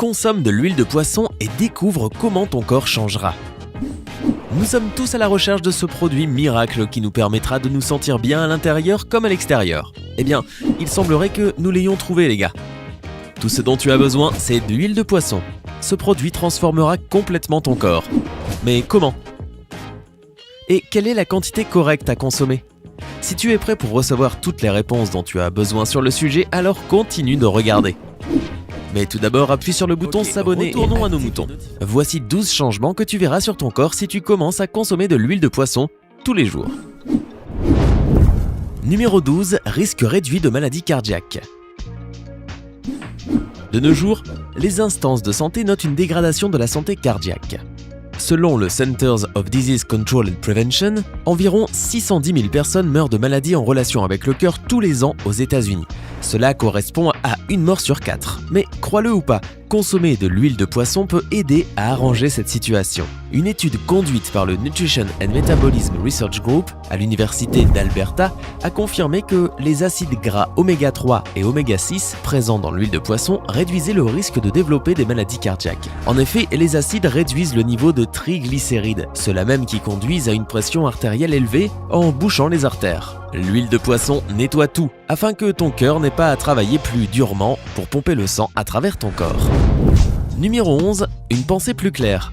consomme de l'huile de poisson et découvre comment ton corps changera. Nous sommes tous à la recherche de ce produit miracle qui nous permettra de nous sentir bien à l'intérieur comme à l'extérieur. Eh bien, il semblerait que nous l'ayons trouvé les gars. Tout ce dont tu as besoin, c'est de l'huile de poisson. Ce produit transformera complètement ton corps. Mais comment ? Et quelle est la quantité correcte à consommer ? Si tu es prêt pour recevoir toutes les réponses dont tu as besoin sur le sujet, alors continue de regarder. Mais tout d'abord, appuie sur le bouton s'abonner et retournons à nos moutons. Voici 12 changements que tu verras sur ton corps si tu commences à consommer de l'huile de poisson tous les jours. Numéro 12, risque réduit de maladie cardiaque. De nos jours, les instances de santé notent une dégradation de la santé cardiaque. Selon le Centers of Disease Control and Prevention, environ 610 000 personnes meurent de maladies en relation avec le cœur tous les ans aux États-Unis. Cela correspond à une mort sur 4. Mais crois-le ou pas, consommer de l'huile de poisson peut aider à arranger cette situation. Une étude conduite par le Nutrition and Metabolism Research Group à l'Université d'Alberta a confirmé que les acides gras oméga 3 et oméga 6 présents dans l'huile de poisson réduisaient le risque de développer des maladies cardiaques. En effet, les acides réduisent le niveau de triglycérides, ceux-là même qui conduisent à une pression artérielle élevée en bouchant les artères. L'huile de poisson nettoie tout, afin que ton cœur n'ait pas à travailler plus durement pour pomper le sang à travers ton corps. Numéro 11, une pensée plus claire.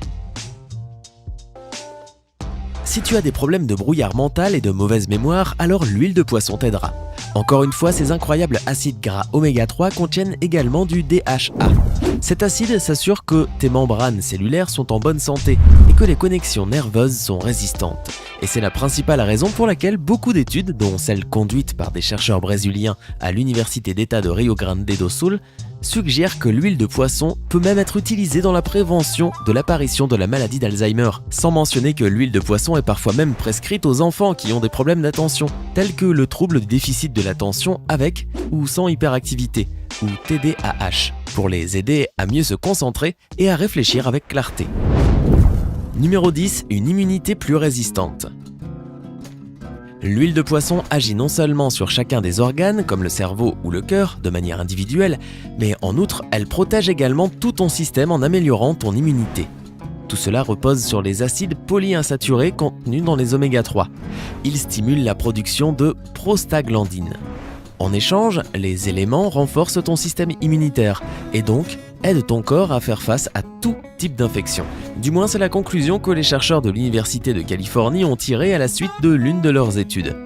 Si tu as des problèmes de brouillard mental et de mauvaise mémoire, alors l'huile de poisson t'aidera. Encore une fois, ces incroyables acides gras oméga 3 contiennent également du DHA. Cet acide s'assure que tes membranes cellulaires sont en bonne santé et que les connexions nerveuses sont résistantes. Et c'est la principale raison pour laquelle beaucoup d'études, dont celles conduites par des chercheurs brésiliens à l'Université d'État de Rio Grande do Sul, suggèrent que l'huile de poisson peut même être utilisée dans la prévention de l'apparition de la maladie d'Alzheimer, sans mentionner que l'huile de poisson est parfois même prescrite aux enfants qui ont des problèmes d'attention, tels que le trouble du déficit de l'attention avec ou sans hyperactivité, ou TDAH, pour les aider à mieux se concentrer et à réfléchir avec clarté. Numéro 10, une immunité plus résistante. L'huile de poisson agit non seulement sur chacun des organes, comme le cerveau ou le cœur, de manière individuelle, mais en outre, elle protège également tout ton système en améliorant ton immunité. Tout cela repose sur les acides polyinsaturés contenus dans les oméga 3. Ils stimulent la production de prostaglandines. En échange, les éléments renforcent ton système immunitaire et donc aident ton corps à faire face à tout type d'infection. Du moins, c'est la conclusion que les chercheurs de l'Université de Californie ont tirée à la suite de l'une de leurs études.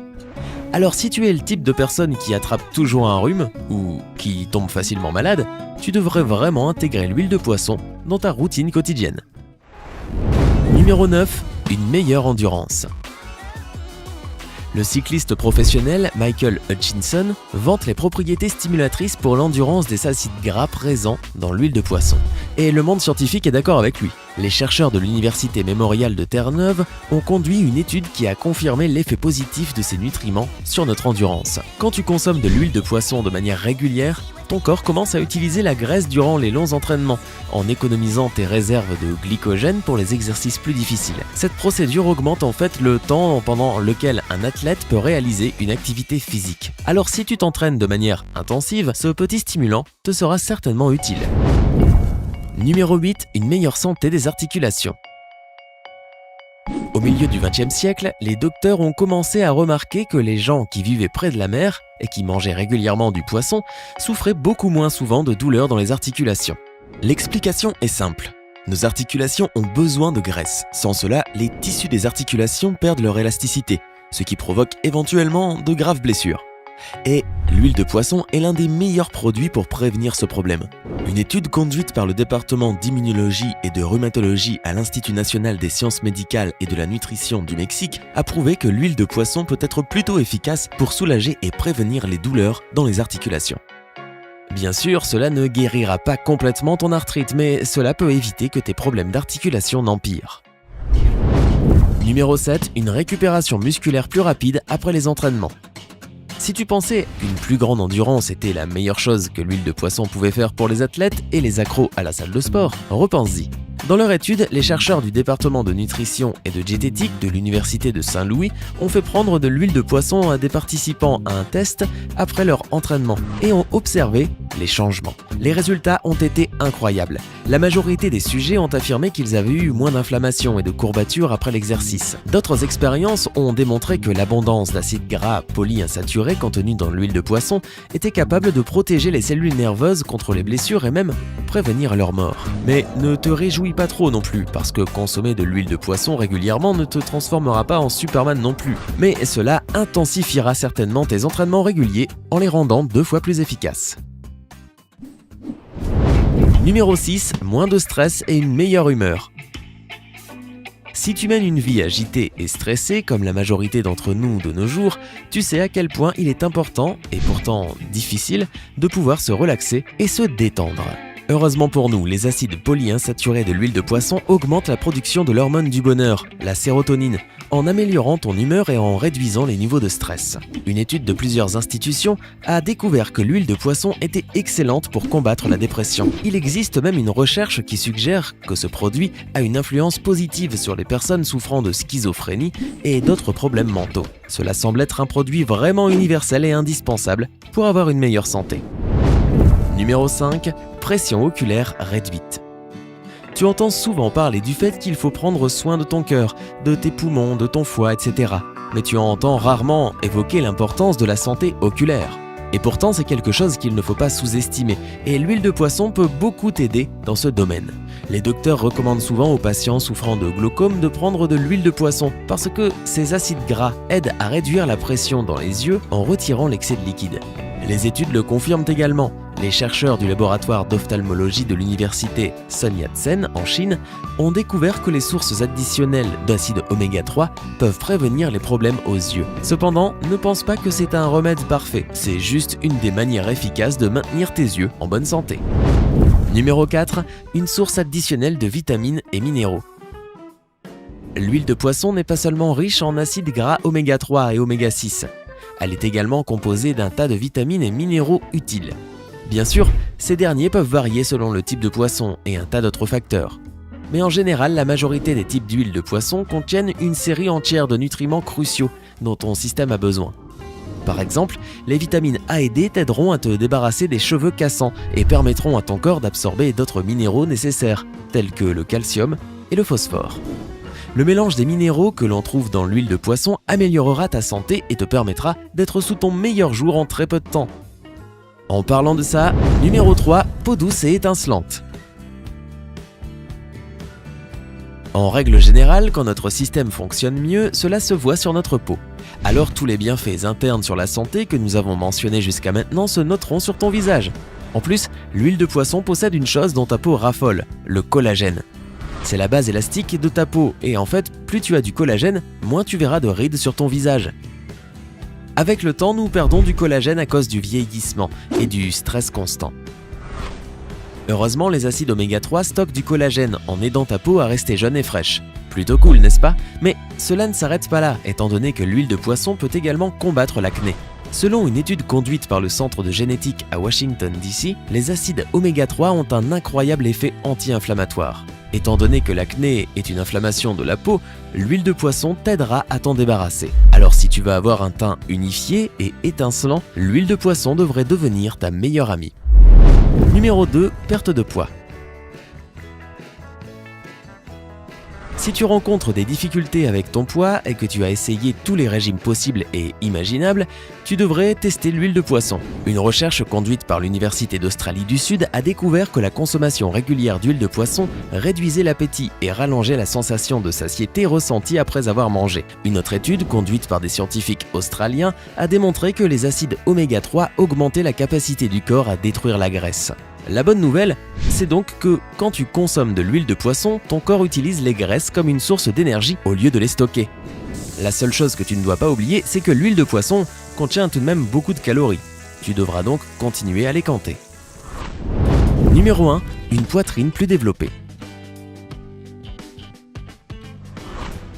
Alors si tu es le type de personne qui attrape toujours un rhume ou qui tombe facilement malade, tu devrais vraiment intégrer l'huile de poisson dans ta routine quotidienne. Numéro 9, une meilleure endurance. Le cycliste professionnel Michael Hutchinson vante les propriétés stimulatrices pour l'endurance des acides gras présents dans l'huile de poisson. Et le monde scientifique est d'accord avec lui. Les chercheurs de l'Université Memorial de Terre-Neuve ont conduit une étude qui a confirmé l'effet positif de ces nutriments sur notre endurance. Quand tu consommes de l'huile de poisson de manière régulière, ton corps commence à utiliser la graisse durant les longs entraînements, en économisant tes réserves de glycogène pour les exercices plus difficiles. Cette procédure augmente en fait le temps pendant lequel un athlète peut réaliser une activité physique. Alors si tu t'entraînes de manière intensive, ce petit stimulant te sera certainement utile. Numéro 8, une meilleure santé des articulations. Au milieu du XXe siècle, les docteurs ont commencé à remarquer que les gens qui vivaient près de la mer et qui mangeaient régulièrement du poisson souffraient beaucoup moins souvent de douleurs dans les articulations. L'explication est simple. Nos articulations ont besoin de graisse. Sans cela, les tissus des articulations perdent leur élasticité, ce qui provoque éventuellement de graves blessures. Et l'huile de poisson est l'un des meilleurs produits pour prévenir ce problème. Une étude conduite par le département d'immunologie et de rhumatologie à l'Institut national des sciences médicales et de la nutrition du Mexique a prouvé que l'huile de poisson peut être plutôt efficace pour soulager et prévenir les douleurs dans les articulations. Bien sûr, cela ne guérira pas complètement ton arthrite, mais cela peut éviter que tes problèmes d'articulation n'empirent. Numéro 7, une récupération musculaire plus rapide après les entraînements. Si tu pensais qu'une plus grande endurance était la meilleure chose que l'huile de poisson pouvait faire pour les athlètes et les accros à la salle de sport, repense-y. Dans leur étude, les chercheurs du département de nutrition et de diététique de l'Université de Saint-Louis ont fait prendre de l'huile de poisson à des participants à un test après leur entraînement et ont observé les changements. Les résultats ont été incroyables. La majorité des sujets ont affirmé qu'ils avaient eu moins d'inflammation et de courbatures après l'exercice. D'autres expériences ont démontré que l'abondance d'acides gras polyinsaturés contenus dans l'huile de poisson était capable de protéger les cellules nerveuses contre les blessures et même prévenir leur mort. Mais ne te réjouis pas trop non plus, parce que consommer de l'huile de poisson régulièrement ne te transformera pas en Superman non plus. Mais cela intensifiera certainement tes entraînements réguliers en les rendant 2 fois plus efficaces. Numéro 6, moins de stress et une meilleure humeur. Si tu mènes une vie agitée et stressée, comme la majorité d'entre nous de nos jours, tu sais à quel point il est important, et pourtant difficile, de pouvoir se relaxer et se détendre. Heureusement pour nous, les acides polyinsaturés de l'huile de poisson augmentent la production de l'hormone du bonheur, la sérotonine, en améliorant ton humeur et en réduisant les niveaux de stress. Une étude de plusieurs institutions a découvert que l'huile de poisson était excellente pour combattre la dépression. Il existe même une recherche qui suggère que ce produit a une influence positive sur les personnes souffrant de schizophrénie et d'autres problèmes mentaux. Cela semble être un produit vraiment universel et indispensable pour avoir une meilleure santé. Numéro 5, pression oculaire réduite. Tu entends souvent parler du fait qu'il faut prendre soin de ton cœur, de tes poumons, de ton foie, etc. Mais tu entends rarement évoquer l'importance de la santé oculaire. Et pourtant, c'est quelque chose qu'il ne faut pas sous-estimer, et l'huile de poisson peut beaucoup t'aider dans ce domaine. Les docteurs recommandent souvent aux patients souffrant de glaucome de prendre de l'huile de poisson parce que ces acides gras aident à réduire la pression dans les yeux en retirant l'excès de liquide. Les études le confirment également. Les chercheurs du laboratoire d'ophtalmologie de l'université Sun Yat-sen en Chine ont découvert que les sources additionnelles d'acide oméga 3 peuvent prévenir les problèmes aux yeux. Cependant, ne pense pas que c'est un remède parfait, c'est juste une des manières efficaces de maintenir tes yeux en bonne santé. Numéro 4, une source additionnelle de vitamines et minéraux. L'huile de poisson n'est pas seulement riche en acides gras oméga 3 et oméga 6, elle est également composée d'un tas de vitamines et minéraux utiles. Bien sûr, ces derniers peuvent varier selon le type de poisson et un tas d'autres facteurs. Mais en général, la majorité des types d'huile de poisson contiennent une série entière de nutriments cruciaux dont ton système a besoin. Par exemple, les vitamines A et D t'aideront à te débarrasser des cheveux cassants et permettront à ton corps d'absorber d'autres minéraux nécessaires, tels que le calcium et le phosphore. Le mélange des minéraux que l'on trouve dans l'huile de poisson améliorera ta santé et te permettra d'être sous ton meilleur jour en très peu de temps. En parlant de ça, numéro 3, peau douce et étincelante. En règle générale, quand notre système fonctionne mieux, cela se voit sur notre peau. Alors tous les bienfaits internes sur la santé que nous avons mentionnés jusqu'à maintenant se noteront sur ton visage. En plus, l'huile de poisson possède une chose dont ta peau raffole, le collagène. C'est la base élastique de ta peau et en fait, plus tu as du collagène, moins tu verras de rides sur ton visage. Avec le temps, nous perdons du collagène à cause du vieillissement et du stress constant. Heureusement, les acides oméga 3 stockent du collagène en aidant ta peau à rester jeune et fraîche. Plutôt cool, n'est-ce pas? Mais cela ne s'arrête pas là, étant donné que l'huile de poisson peut également combattre l'acné. Selon une étude conduite par le Centre de génétique à Washington DC, les acides oméga 3 ont un incroyable effet anti-inflammatoire. Étant donné que l'acné est une inflammation de la peau, l'huile de poisson t'aidera à t'en débarrasser. Alors si tu veux avoir un teint unifié et étincelant, l'huile de poisson devrait devenir ta meilleure amie. Numéro 2, perte de poids. Si tu rencontres des difficultés avec ton poids et que tu as essayé tous les régimes possibles et imaginables, tu devrais tester l'huile de poisson. Une recherche conduite par l'Université d'Australie du Sud a découvert que la consommation régulière d'huile de poisson réduisait l'appétit et rallongeait la sensation de satiété ressentie après avoir mangé. Une autre étude conduite par des scientifiques australiens a démontré que les acides oméga 3 augmentaient la capacité du corps à détruire la graisse. La bonne nouvelle, c'est donc que quand tu consommes de l'huile de poisson, ton corps utilise les graisses comme une source d'énergie au lieu de les stocker. La seule chose que tu ne dois pas oublier, c'est que l'huile de poisson contient tout de même beaucoup de calories. Tu devras donc continuer à les compter. Numéro 1, une poitrine plus développée.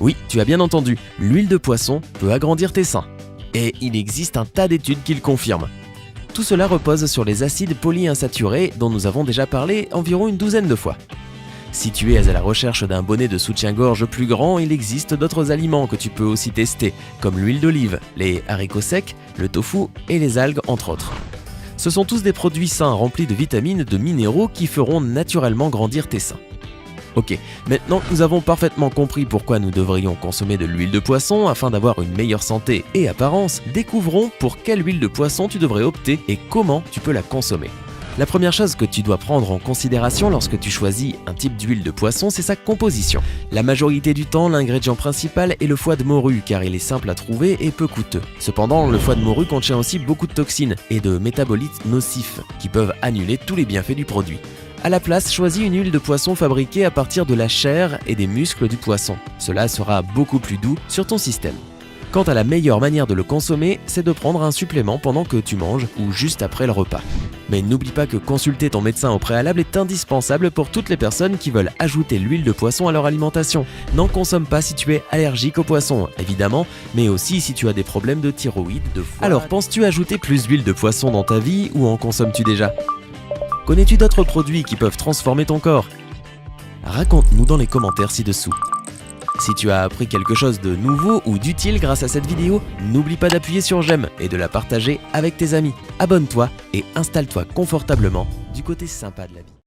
Oui, tu as bien entendu, l'huile de poisson peut agrandir tes seins. Et il existe un tas d'études qui le confirment. Tout cela repose sur les acides polyinsaturés dont nous avons déjà parlé environ une douzaine de fois. Si tu es à la recherche d'un bonnet de soutien-gorge plus grand, il existe d'autres aliments que tu peux aussi tester, comme l'huile d'olive, les haricots secs, le tofu et les algues entre autres. Ce sont tous des produits sains remplis de vitamines et de minéraux qui feront naturellement grandir tes seins. Ok, maintenant que nous avons parfaitement compris pourquoi nous devrions consommer de l'huile de poisson afin d'avoir une meilleure santé et apparence, découvrons pour quelle huile de poisson tu devrais opter et comment tu peux la consommer. La première chose que tu dois prendre en considération lorsque tu choisis un type d'huile de poisson, c'est sa composition. La majorité du temps, l'ingrédient principal est le foie de morue car il est simple à trouver et peu coûteux. Cependant, le foie de morue contient aussi beaucoup de toxines et de métabolites nocifs qui peuvent annuler tous les bienfaits du produit. À la place, choisis une huile de poisson fabriquée à partir de la chair et des muscles du poisson. Cela sera beaucoup plus doux sur ton système. Quant à la meilleure manière de le consommer, c'est de prendre un supplément pendant que tu manges ou juste après le repas. Mais n'oublie pas que consulter ton médecin au préalable est indispensable pour toutes les personnes qui veulent ajouter l'huile de poisson à leur alimentation. N'en consomme pas si tu es allergique au poisson, évidemment, mais aussi si tu as des problèmes de thyroïde, de foie. Alors, penses-tu ajouter plus d'huile de poisson dans ta vie ou en consommes-tu déjà ? Connais-tu d'autres produits qui peuvent transformer ton corps ? Raconte-nous dans les commentaires ci-dessous. Si tu as appris quelque chose de nouveau ou d'utile grâce à cette vidéo, n'oublie pas d'appuyer sur j'aime et de la partager avec tes amis. Abonne-toi et installe-toi confortablement du côté sympa de la vie.